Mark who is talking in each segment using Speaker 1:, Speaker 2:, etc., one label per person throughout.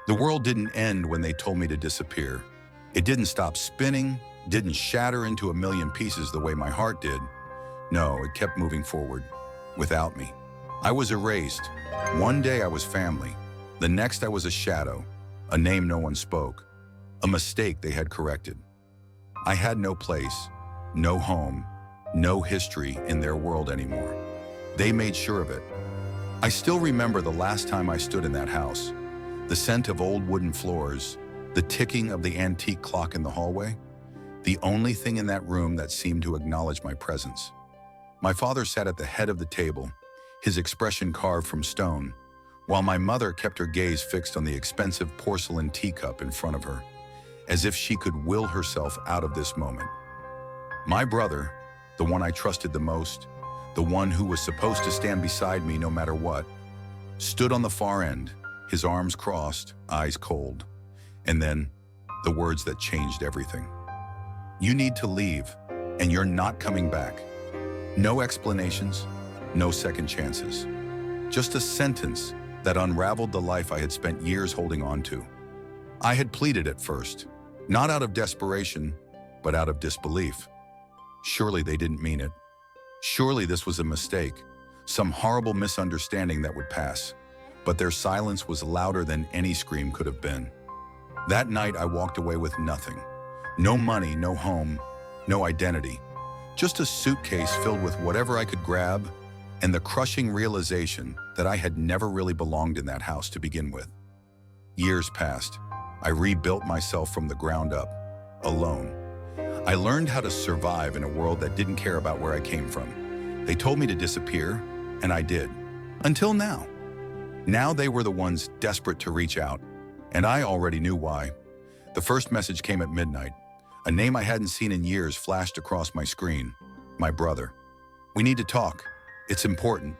Speaker 1: The world didn't end when they told me to disappear. It didn't stop spinning, didn't shatter into a million pieces the way my heart did. No, it kept moving forward, without me. I was erased. One day I was family. The next I was a shadow, a name no one spoke, a mistake they had corrected. I had no place, no home, no history in their world anymore. They made sure of it. I still remember the last time I stood in that house. The scent of old wooden floors, the ticking of the antique clock in the hallway, the only thing in that room that seemed to acknowledge my presence. My father sat at the head of the table, his expression carved from stone, while my mother kept her gaze fixed on the expensive porcelain teacup in front of her, as if she could will herself out of this moment. My brother, the one I trusted the most, the one who was supposed to stand beside me no matter what, stood on the far end, his arms crossed, eyes cold, and then the words that changed everything. You need to leave, and you're not coming back. No explanations, no second chances. Just a sentence that unraveled the life I had spent years holding on to. I had pleaded at first, not out of desperation, but out of disbelief. Surely they didn't mean it. Surely this was a mistake, some horrible misunderstanding that would pass. But their silence was louder than any scream could have been. That night I walked away with nothing. No money, no home, no identity. Just a suitcase filled with whatever I could grab, and the crushing realization that I had never really belonged in that house to begin with. Years passed. I rebuilt myself from the ground up, alone. I learned how to survive in a world that didn't care about where I came from. They told me to disappear, and I did. Until now. Now they were the ones desperate to reach out, and I already knew why. The first message came at midnight. A name I hadn't seen in years flashed across my screen. My brother. We need to talk. It's important.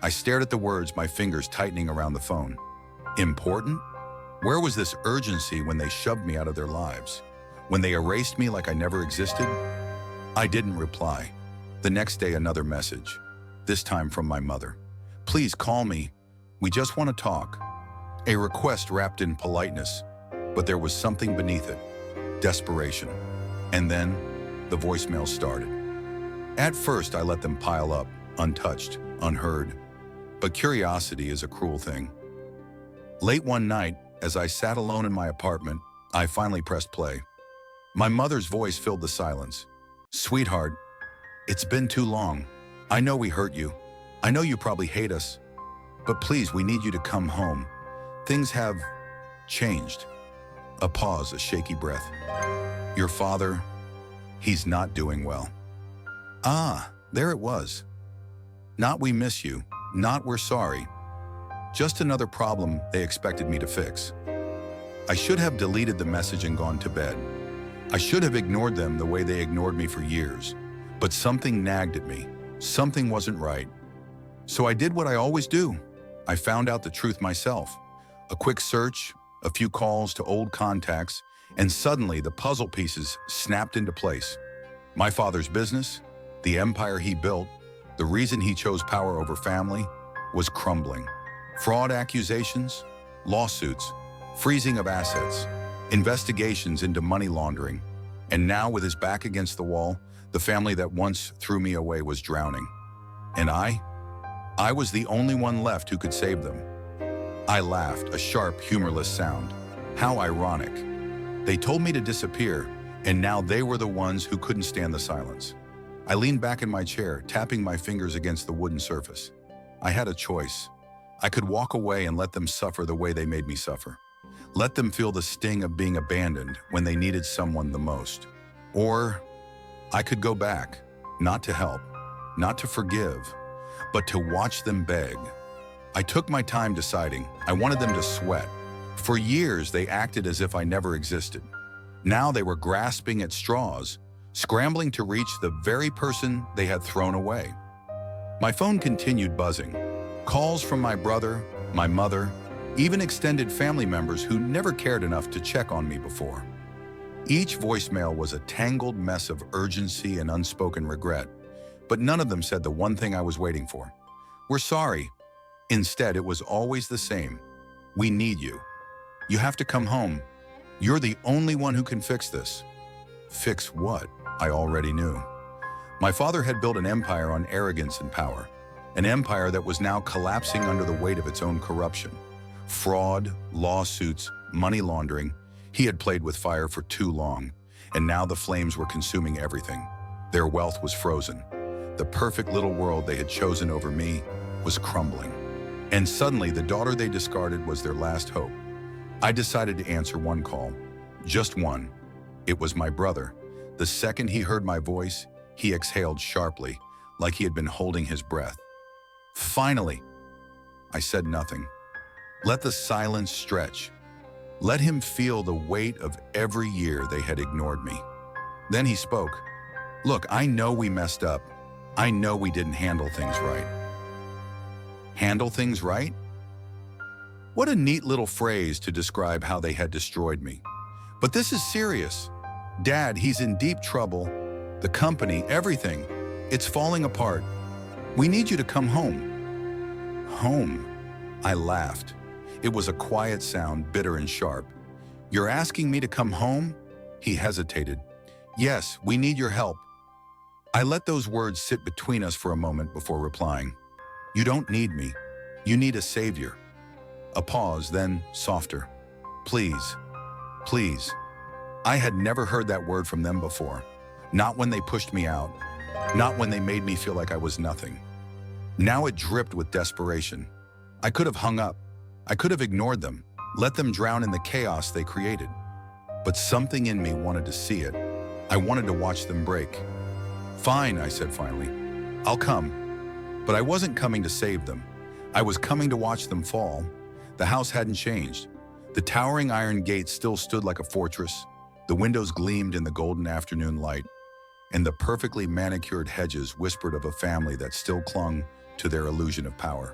Speaker 1: I stared at the words, my fingers tightening around the phone. Important? Where was this urgency when they shoved me out of their lives? When they erased me like I never existed? I didn't reply. The next day, another message. This time from my mother. Please call me. We just want to talk. A request wrapped in politeness, but there was something beneath it. Desperation. And then, the voicemail started. At first, I let them pile up, untouched, unheard. But curiosity is a cruel thing. Late one night, as I sat alone in my apartment, I finally pressed play. My mother's voice filled the silence. Sweetheart, it's been too long. I know we hurt you. I know you probably hate us. But please, we need you to come home. Things have changed. A pause, a shaky breath. Your father, he's not doing well. Ah, there it was. Not we miss you, not we're sorry. Just another problem they expected me to fix. I should have deleted the message and gone to bed. I should have ignored them the way they ignored me for years. But something nagged at me. Something wasn't right. So I did what I always do. I found out the truth myself. A quick search, a few calls to old contacts, and suddenly the puzzle pieces snapped into place. My father's business, the empire he built, the reason he chose power over family, was crumbling. Fraud accusations, lawsuits, freezing of assets, investigations into money laundering, and now with his back against the wall, the family that once threw me away was drowning. And I was the only one left who could save them. I laughed, a sharp, humorless sound. How ironic. They told me to disappear, and now they were the ones who couldn't stand the silence. I leaned back in my chair, tapping my fingers against the wooden surface. I had a choice. I could walk away and let them suffer the way they made me suffer. Let them feel the sting of being abandoned when they needed someone the most. Or I could go back, not to help, not to forgive, but to watch them beg. I took my time deciding. I wanted them to sweat. For years, they acted as if I never existed. Now they were grasping at straws, scrambling to reach the very person they had thrown away. My phone continued buzzing. Calls from my brother, my mother, even extended family members who never cared enough to check on me before. Each voicemail was a tangled mess of urgency and unspoken regret, but none of them said the one thing I was waiting for. We're sorry. Instead, it was always the same. We need you. You have to come home. You're the only one who can fix this." Fix what? I already knew. My father had built an empire on arrogance and power, an empire that was now collapsing under the weight of its own corruption. Fraud, lawsuits, money laundering. He had played with fire for too long, and now the flames were consuming everything. Their wealth was frozen. The perfect little world they had chosen over me was crumbling. And suddenly, the daughter they discarded was their last hope. I decided to answer one call. Just one. It was my brother. The second he heard my voice, he exhaled sharply, like he had been holding his breath. "Finally!" I said nothing. Let the silence stretch. Let him feel the weight of every year they had ignored me. Then he spoke. "Look, I know we messed up. I know we didn't handle things right." Handle things right? What a neat little phrase to describe how they had destroyed me. But this is serious. Dad, he's in deep trouble. The company, everything. It's falling apart. We need you to come home." Home? I laughed. It was a quiet sound, bitter and sharp. "You're asking me to come home?" He hesitated. "Yes, we need your help." I let those words sit between us for a moment before replying. "You don't need me. You need a savior." A pause, then softer. "Please, please." I had never heard that word from them before. Not when they pushed me out. Not when they made me feel like I was nothing. Now it dripped with desperation. I could have hung up. I could have ignored them, let them drown in the chaos they created. But something in me wanted to see it. I wanted to watch them break. "Fine," I said finally. "I'll come." But I wasn't coming to save them. I was coming to watch them fall. The house hadn't changed. The towering iron gate still stood like a fortress. The windows gleamed in the golden afternoon light, and the perfectly manicured hedges whispered of a family that still clung to their illusion of power.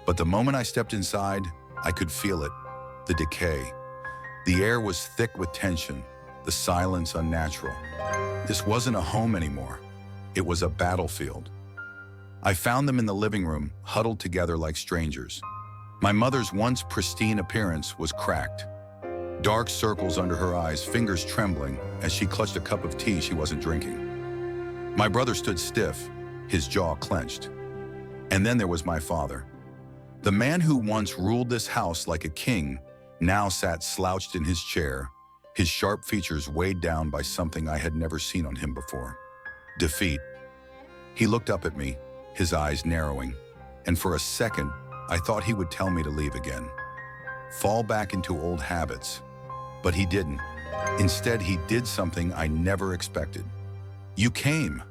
Speaker 1: But the moment I stepped inside, I could feel it, the decay. The air was thick with tension, the silence unnatural. This wasn't a home anymore. It was a battlefield. I found them in the living room, huddled together like strangers. My mother's once pristine appearance was cracked. Dark circles under her eyes, fingers trembling as she clutched a cup of tea she wasn't drinking. My brother stood stiff, his jaw clenched. And then there was my father. The man who once ruled this house like a king now sat slouched in his chair, his sharp features weighed down by something I had never seen on him before. Defeat. He looked up at me, his eyes narrowing, and for a second, I thought he would tell me to leave again. Fall back into old habits. But he didn't. Instead, he did something I never expected. "You came."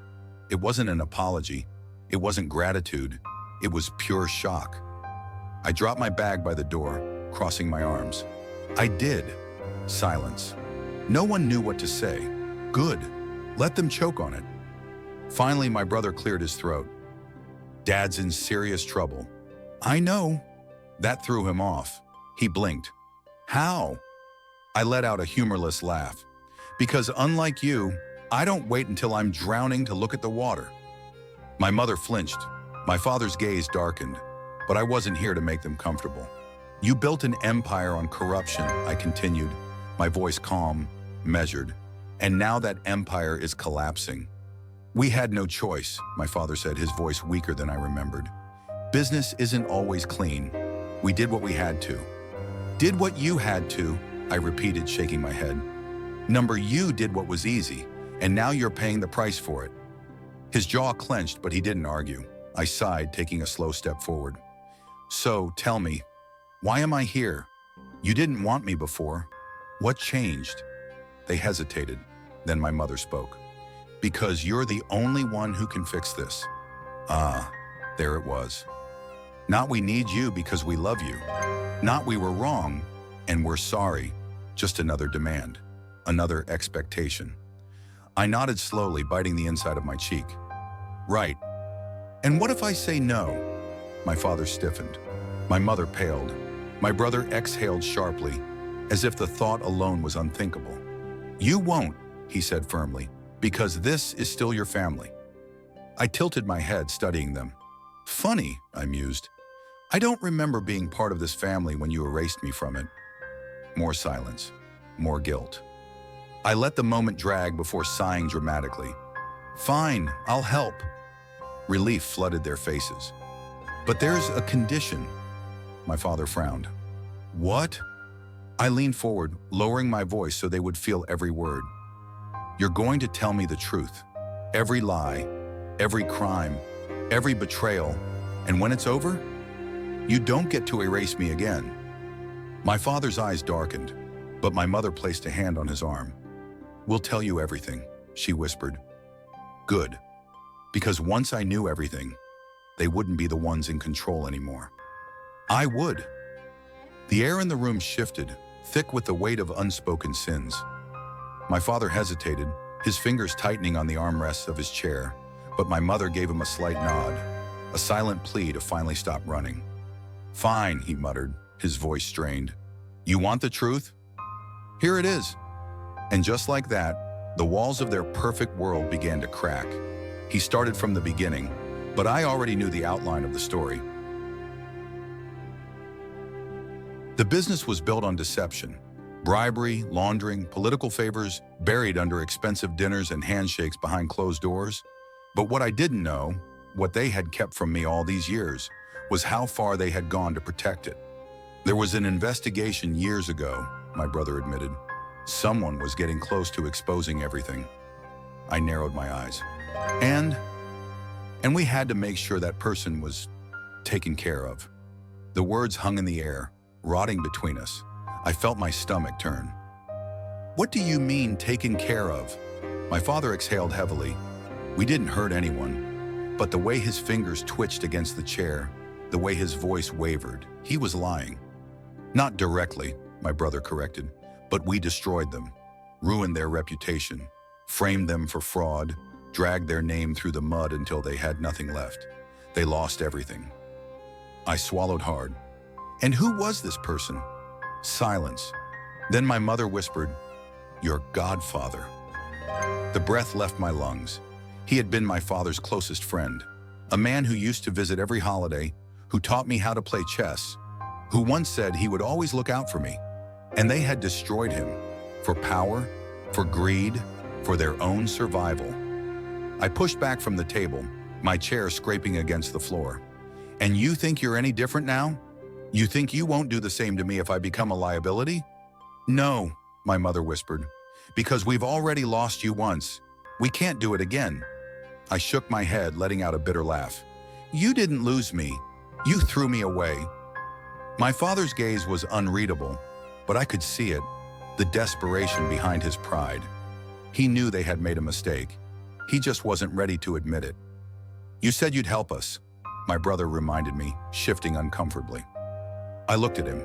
Speaker 1: It wasn't an apology. It wasn't gratitude. It was pure shock. I dropped my bag by the door, crossing my arms. "I did." Silence. No one knew what to say. "Good. Let them choke on it." Finally, my brother cleared his throat. "Dad's in serious trouble." "I know." That threw him off. He blinked. "How?" I let out a humorless laugh. "Because unlike you, I don't wait until I'm drowning to look at the water." My mother flinched. My father's gaze darkened. But I wasn't here to make them comfortable. "You built an empire on corruption," I continued, my voice calm, measured. "And now that empire is collapsing." "We had no choice," my father said, his voice weaker than I remembered. "Business isn't always clean. We did what we had to." "Did what you had to," I repeated, shaking my head. You did what was easy, and now you're paying the price for it." His jaw clenched, but he didn't argue. I sighed, taking a slow step forward. "So, tell me, why am I here? You didn't want me before. What changed?" They hesitated. Then my mother spoke. "Because you're the only one who can fix this." Ah, there it was. Not "we need you because we love you." Not "we were wrong and we're sorry." Just another demand, another expectation. I nodded slowly, biting the inside of my cheek. "Right. And what if I say no?" My father stiffened. My mother paled. My brother exhaled sharply, as if the thought alone was unthinkable. "You won't," he said firmly, "because this is still your family." I tilted my head, studying them. "Funny," I mused. "I don't remember being part of this family when you erased me from it." More silence. More guilt. I let the moment drag before sighing dramatically. Fine, I'll help. Relief flooded their faces. But there's a condition. My father frowned. What? I leaned forward, lowering my voice so they would feel every word. You're going to tell me the truth. Every lie, every crime, every betrayal, and when it's over, you don't get to erase me again. My father's eyes darkened, but my mother placed a hand on his arm. We'll tell you everything, she whispered. Good, because once I knew everything, they wouldn't be the ones in control anymore. I would. The air in the room shifted, thick with the weight of unspoken sins. My father hesitated, his fingers tightening on the armrests of his chair, but my mother gave him a slight nod, a silent plea to finally stop running. Fine, he muttered, his voice strained. You want the truth? Here it is. And just like that, the walls of their perfect world began to crack. He started from the beginning, but I already knew the outline of the story. The business was built on deception, bribery, laundering, political favors buried under expensive dinners and handshakes behind closed doors. But what I didn't know, what they had kept from me all these years, was how far they had gone to protect it. There was an investigation years ago, my brother admitted. Someone was getting close to exposing everything. I narrowed my eyes. And we had to make sure that person was taken care of. The words hung in the air, rotting between us. I felt my stomach turn. What do you mean, taken care of? My father exhaled heavily. We didn't hurt anyone, but the way his fingers twitched against the chair, the way his voice wavered, he was lying. Not directly, my brother corrected, but we destroyed them, ruined their reputation, framed them for fraud, dragged their name through the mud until they had nothing left. They lost everything. I swallowed hard. And who was this person? Silence. Then my mother whispered, Your godfather. The breath left my lungs. He had been my father's closest friend, a man who used to visit every holiday, who taught me how to play chess, who once said he would always look out for me. And they had destroyed him, for power, for greed, for their own survival. I pushed back from the table, my chair scraping against the floor. And you think you're any different now? You think you won't do the same to me if I become a liability? No, my mother whispered, because we've already lost you once. We can't do it again. I shook my head, letting out a bitter laugh. You didn't lose me. You threw me away. My father's gaze was unreadable, but I could see it, the desperation behind his pride. He knew they had made a mistake. He just wasn't ready to admit it. You said you'd help us, my brother reminded me, shifting uncomfortably. I looked at him.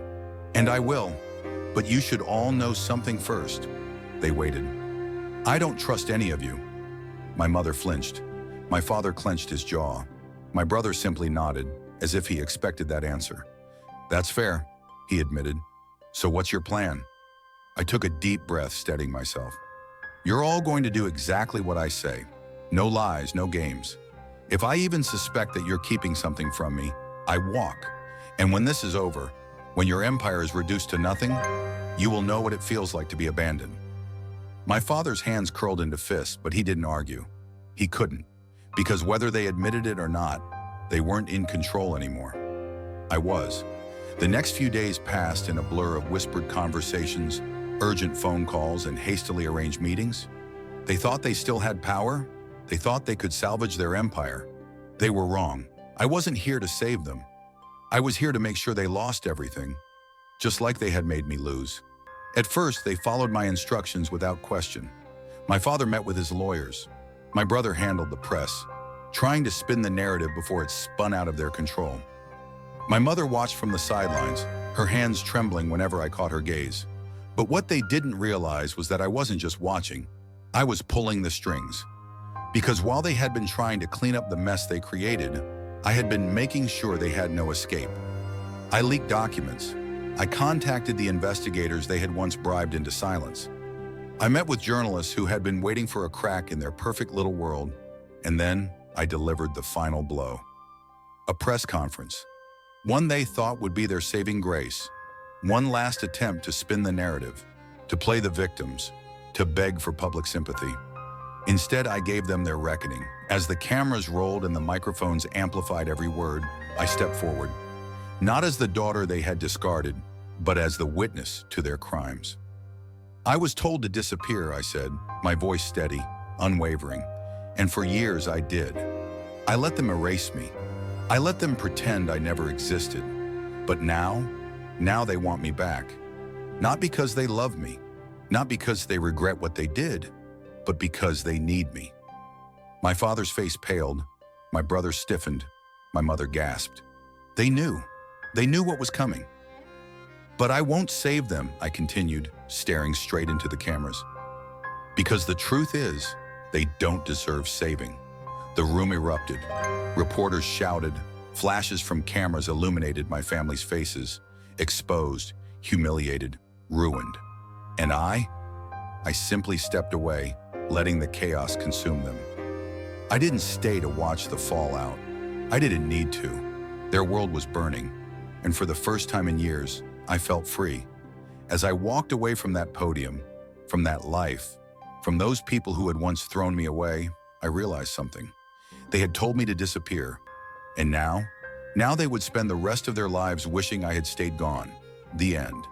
Speaker 1: And I will, but you should all know something first. They waited. I don't trust any of you. My mother flinched. My father clenched his jaw. My brother simply nodded, as if he expected that answer. That's fair, he admitted. So what's your plan? I took a deep breath, steadying myself. You're all going to do exactly what I say. No lies, no games. If I even suspect that you're keeping something from me, I walk. And when this is over, when your empire is reduced to nothing, you will know what it feels like to be abandoned. My father's hands curled into fists, but he didn't argue. He couldn't, because whether they admitted it or not, they weren't in control anymore. I was. The next few days passed in a blur of whispered conversations, urgent phone calls, and hastily arranged meetings. They thought they still had power. They thought they could salvage their empire. They were wrong. I wasn't here to save them. I was here to make sure they lost everything, just like they had made me lose. At first, they followed my instructions without question. My father met with his lawyers. My brother handled the press, trying to spin the narrative before it spun out of their control. My mother watched from the sidelines, her hands trembling whenever I caught her gaze. But what they didn't realize was that I wasn't just watching. I was pulling the strings. Because while they had been trying to clean up the mess they created, I had been making sure they had no escape. I leaked documents. I contacted the investigators they had once bribed into silence. I met with journalists who had been waiting for a crack in their perfect little world, and then I delivered the final blow. A press conference. One they thought would be their saving grace. One last attempt to spin the narrative, to play the victims, to beg for public sympathy. Instead, I gave them their reckoning. As the cameras rolled and the microphones amplified every word, I stepped forward, not as the daughter they had discarded, but as the witness to their crimes. I was told to disappear, I said, my voice steady, unwavering, and for years I did. I let them erase me. I let them pretend I never existed. But now they want me back. Not because they love me, not because they regret what they did, but because they need me. My father's face paled, my brother stiffened, my mother gasped. They knew what was coming. But I won't save them, I continued, staring straight into the cameras. Because the truth is, they don't deserve saving. The room erupted. Reporters shouted. Flashes from cameras illuminated my family's faces, exposed, humiliated, ruined. And I simply stepped away, letting the chaos consume them. I didn't stay to watch the fallout. I didn't need to. Their world was burning, and for the first time in years, I felt free. As I walked away from that podium, from that life, from those people who had once thrown me away, I realized something. They had told me to disappear, and now they would spend the rest of their lives wishing I had stayed gone. The end.